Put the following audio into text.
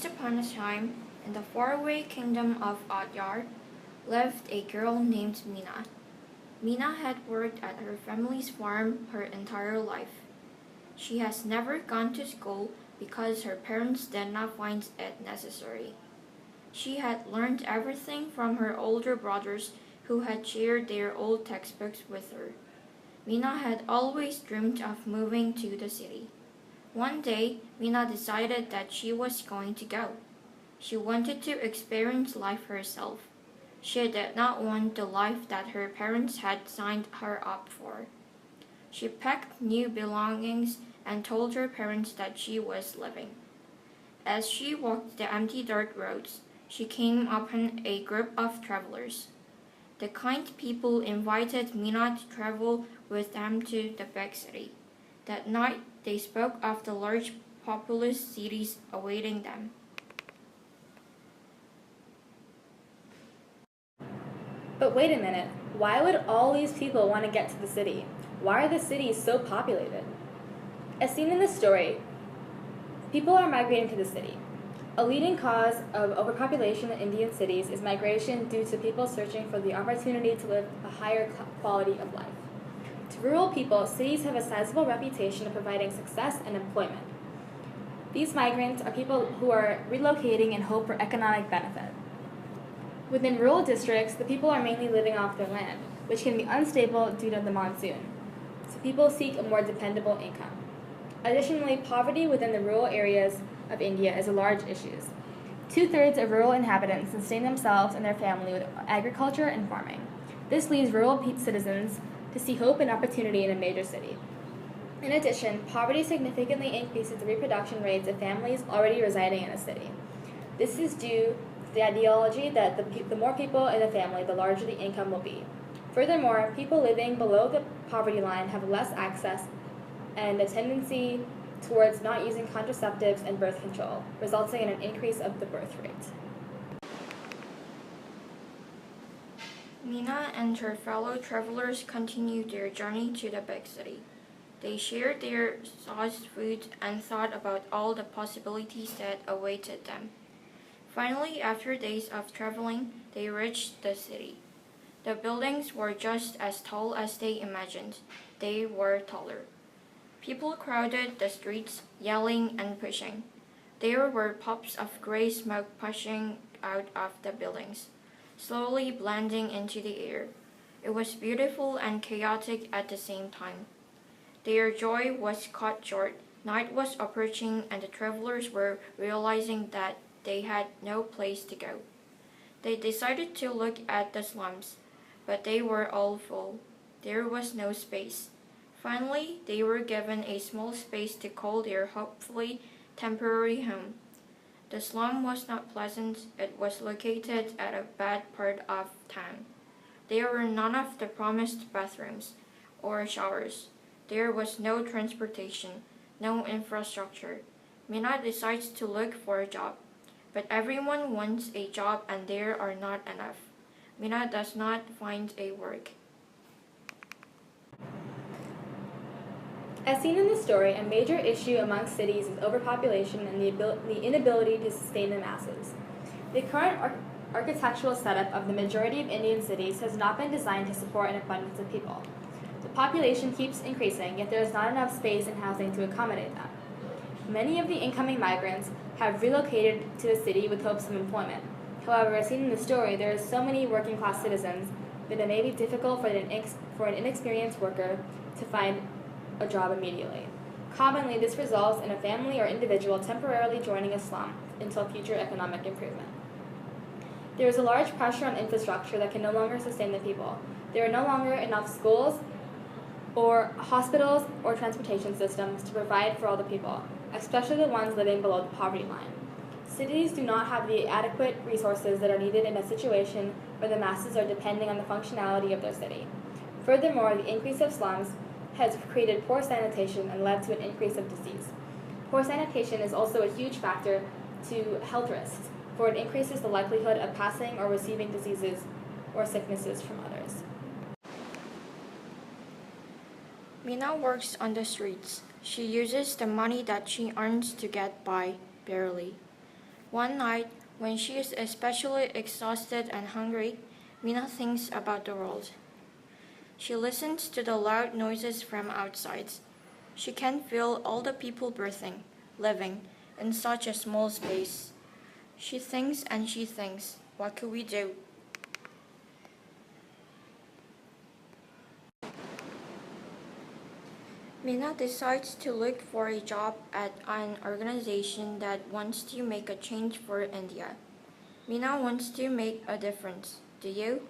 Once upon a time, in the faraway kingdom of Adyar, lived a girl named Mina. Mina had worked at her family's farm her entire life. She has never gone to school because her parents did not find it necessary. She had learned everything from her older brothers who had shared their old textbooks with her. Mina had always dreamed of moving to the city. One day, Mina decided that she was going to go. She wanted to experience life herself. She did not want the life that her parents had signed her up for. She packed new belongings and told her parents that she was leaving. As she walked the empty dirt roads, she came upon a group of travelers. The kind people invited Mina to travel with them to the big city. That night, they spoke of the large, populous cities awaiting them. But wait a minute, why would all these people want to get to the city? Why are the cities so populated? As seen in this story, people are migrating to the city. A leading cause of overpopulation in Indian cities is migration due to people searching for the opportunity to live a higher quality of life. To rural people, cities have a sizable reputation of providing success and employment. These migrants are people who are relocating in hope for economic benefit. Within rural districts, the people are mainly living off their land, which can be unstable due to the monsoon. So people seek a more dependable income. Additionally, poverty within the rural areas of India is a large issue. 2/3 of rural inhabitants sustain themselves and their family with agriculture and farming. This leaves rural citizens to see hope and opportunity in a major city. In addition, poverty significantly increases the reproduction rates of families already residing in a city. This is due to the ideology that the more people in a family, the larger the income will be. Furthermore, people living below the poverty line have less access and a tendency towards not using contraceptives and birth control, resulting in an increase of the birth rate. Mina and her fellow travelers continued their journey to the big city. They shared their sauced food and thought about all the possibilities that awaited them. Finally, after days of traveling, they reached the city. The buildings were just as tall as they imagined. They were taller. People crowded the streets, yelling and pushing. There were puffs of gray smoke pushing out of the buildings, slowly blending into the air. It was beautiful and chaotic at the same time. Their joy was cut short. Night was approaching and the travelers were realizing that they had no place to go. They decided to look at the slums, but they were all full. There was no space. Finally, they were given a small space to call their hopefully temporary home. The slum was not pleasant. It was located at a bad part of town. There were none of the promised bathrooms or showers. There was no transportation, no infrastructure. Mina decides to look for a job, but everyone wants a job and there are not enough. Mina does not find a work. As seen in the story, a major issue among cities is overpopulation and the inability to sustain the masses. The current architectural setup of the majority of Indian cities has not been designed to support an abundance of people. The population keeps increasing, yet there is not enough space and housing to accommodate them. Many of the incoming migrants have relocated to the city with hopes of employment. However, as seen in the story, there are so many working-class citizens that it may be difficult for an inexperienced worker to find a job immediately. Commonly, this results in a family or individual temporarily joining a slum until future economic improvement. There is a large pressure on infrastructure that can no longer sustain the people. There are no longer enough schools or hospitals or transportation systems to provide for all the people, especially the ones living below the poverty line. Cities do not have the adequate resources that are needed in a situation where the masses are depending on the functionality of their city. Furthermore, the increase of slums has created poor sanitation and led to an increase of disease. Poor sanitation is also a huge factor to health risks, for it increases the likelihood of passing or receiving diseases or sicknesses from others. Mina works on the streets. She uses the money that she earns to get by, barely. One night, when she is especially exhausted and hungry, Mina thinks about the world. She listens to the loud noises from outside. She can feel all the people breathing, living, in such a small space. She thinks and she thinks, what could we do? Mina decides to look for a job at an organization that wants to make a change for India. Mina wants to make a difference. Do you?